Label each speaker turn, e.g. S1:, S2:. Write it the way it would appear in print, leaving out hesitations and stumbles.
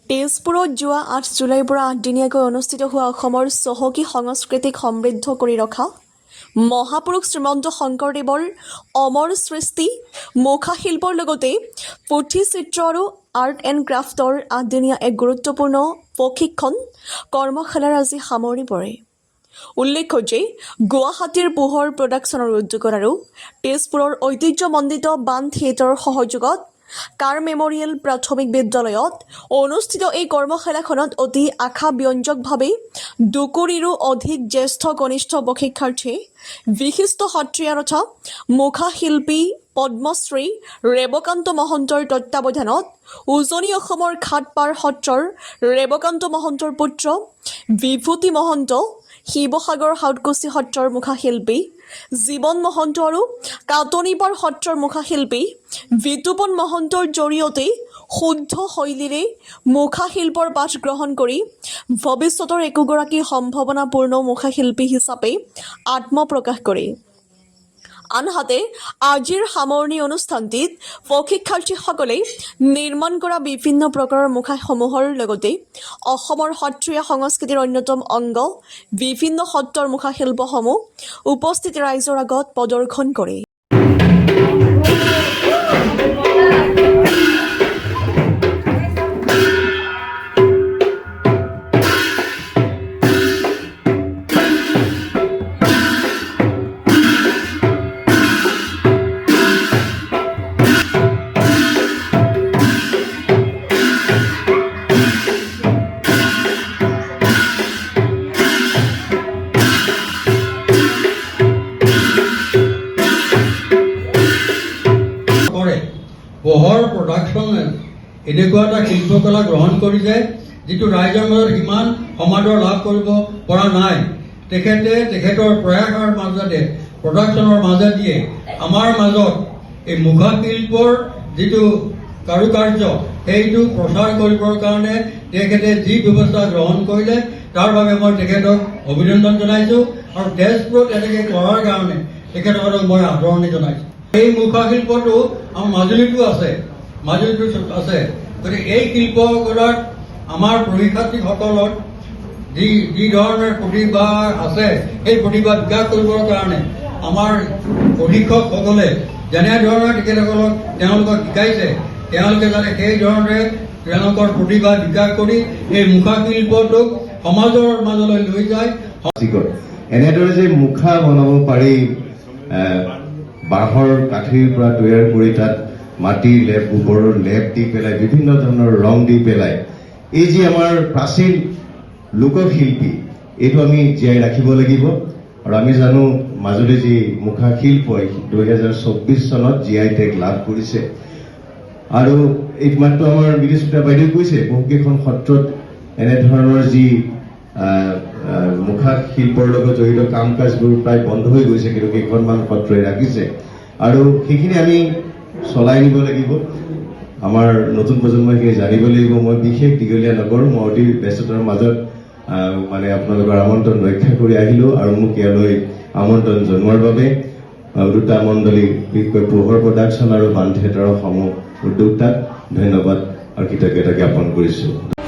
S1: তেজপুৰত যোৱা ৮ জুলাইৰ পৰা ৮ দিনীয়াকৈ অনুষ্ঠিত হোৱা অসমৰ চহকী সংস্কৃতিক সমৃদ্ধ কৰি ৰখা মহাপুৰুষ শ্ৰীমন্ত শংকৰদেৱৰ অমৰ সৃষ্টি মুখাশিল্পৰ লগতে পুথিচিত্ৰ আৰু আৰ্ট এণ্ড ক্ৰাফ্টৰ ৮ দিনীয়া এক গুৰুত্বপূৰ্ণ প্ৰশিক্ষণ কৰ্মশালাৰ আজি সামৰণি পৰে। উল্লেখ্য যে গুৱাহাটীৰ পোহৰ প্ৰডাকশ্যনৰ উদ্যোগত আৰু তেজপুৰৰ ঐতিহ্যমণ্ডিত বাণ থিয়েটাৰৰ সহযোগত কাৰ মেমৰিয়েল প্ৰাথমিক বিদ্যালয়ত অনুষ্ঠিত এই কৰ্মশালাখনত অতি আশাব্যঞ্জকভাৱে দুকুৰিৰো অধিক জ্যেষ্ঠ কনিষ্ঠ প্ৰশিক্ষাৰ্থী বিশিষ্ট সত্ৰীয়া তথা মুখাশিল্পী পদ্মশ্ৰী ৰেৱকান্ত মহন্তৰ তত্বাৱধানত উজনি অসমৰ খাটপাৰ সত্ৰৰ ৰেৱকান্ত মহন্তৰ পুত্ৰ বিভূতি মহন্ত, শিৱসাগৰ হাউটকুছি সত্ৰৰ মুখাশিল্পী জীৱন মহন্ত আৰু কাটনিপাৰ সত্ৰৰ মুখাশিল্পী বিতুপন মহন্তৰ জৰিয়তে শুদ্ধ শৈলীৰে মুখাশিল্পৰ পাঠ গ্ৰহণ কৰি ভৱিষ্যতৰ একোগৰাকী সম্ভাৱনাপূৰ্ণ মুখাশিল্পী হিচাপে আত্মপ্ৰকাশ কৰে। আনহাতে আজিৰ সামৰণি অনুষ্ঠানটিত প্ৰশিক্ষাৰ্থীসকলে নিৰ্মাণ কৰা বিভিন্ন প্ৰকাৰৰ মুখাসমূহৰ লগতে অসমৰ সত্ৰীয়া সংস্কৃতিৰ অন্যতম অংগ বিভিন্ন সত্ৰৰ মুখাশিল্পসমূহ উপস্থিত ৰাইজৰ আগত প্ৰদৰ্শন কৰে।
S2: পোহৰ প্ৰডাকশ্যনে এনেকুৱা এটা শিল্পকলা গ্ৰহণ কৰিছে যিটো ৰাইজৰ মাজত ইমান সমাদৰ লাভ কৰিব পৰা নাই। তেখেতৰ প্ৰয়াসৰ মাজতে প্ৰডাকশ্যনৰ মাজেদিয়ে আমাৰ মাজত এই মুখাশিল্পৰ যিটো কাৰুকাৰ্য সেইটো প্ৰচাৰ কৰিবৰ কাৰণে তেখেতে যি ব্যৱস্থা গ্ৰহণ কৰিলে তাৰ বাবে মই তেখেতক অভিনন্দন জনাইছোঁ আৰু তেজপুৰত এনেকৈ কৰাৰ কাৰণে তেখেতসকলক মই আদৰণি জনাইছোঁ। এই মুখাশিল্পটো আমাৰ মাজুলীতো আছে, গতিকে এই শিল্পকলাত আমাৰ প্ৰশিক্ষাৰ্থীসকলৰ যি ধৰণৰ প্ৰতিভা আছে সেই প্ৰতিভা বিকাশ কৰিবৰ কাৰণে আমাৰ প্ৰশিক্ষকসকলে যেনেধৰণে তেখেতসকলক তেওঁলোকক শিকাইছে তেওঁলোকে যাতে সেই ধৰণে তেওঁলোকৰ প্ৰতিভা বিকাশ কৰি এই মুখাশিল্পটোক সমাজৰ মাজলৈ লৈ যায়।
S3: এনেদৰে যে মুখা বনাব পাৰি বাঁহৰ কাঠিৰ পৰা তৈয়াৰ কৰি তাত মাটিৰ লেপ গোবৰৰ লেপ দি পেলাই বিভিন্ন ধৰণৰ ৰং দি পেলাই এই যি আমাৰ প্ৰাচীন লোকশিল্পী এইটো আমি জীয়াই ৰাখিব লাগিব। আৰু আমি জানো মাজুলী যি মুখাশিল্পই 2024 চনত GI টেগ লাভ কৰিছে আৰু এই মাত্ৰ আমাৰ বিদেশিতা বাইদেউ কৈছে বহুকেইখন সত্ৰত এনেধৰণৰ যি মুখাশিল্পৰ লগত জড়িত কাম কাজবোৰ প্ৰায় বন্ধ হৈ গৈছে, কিন্তু কেইখনমান সত্ৰই ৰাখিছে আৰু সেইখিনি আমি চলাই নিব লাগিব। আমাৰ নতুন প্ৰজন্মই সেইখিনি জানিব লাগিব। মই বিশেষ দীঘলীয়া নকৰোঁ, মই অতি ব্যস্ততাৰ মাজত আপোনালোকৰ আমন্ত্ৰণ ৰক্ষা কৰি আহিলোঁ আৰু মোক ইয়ালৈ আমন্ত্ৰণ জনোৱাৰ বাবে দুটা মণ্ডলী বিশেষকৈ পোহৰ প্ৰডাকশ্যন আৰু বাণ থিয়েটাৰৰ সমূহ উদ্যোক্তাক ধন্যবাদ আৰু কৃতজ্ঞতা জ্ঞাপন কৰিছোঁ।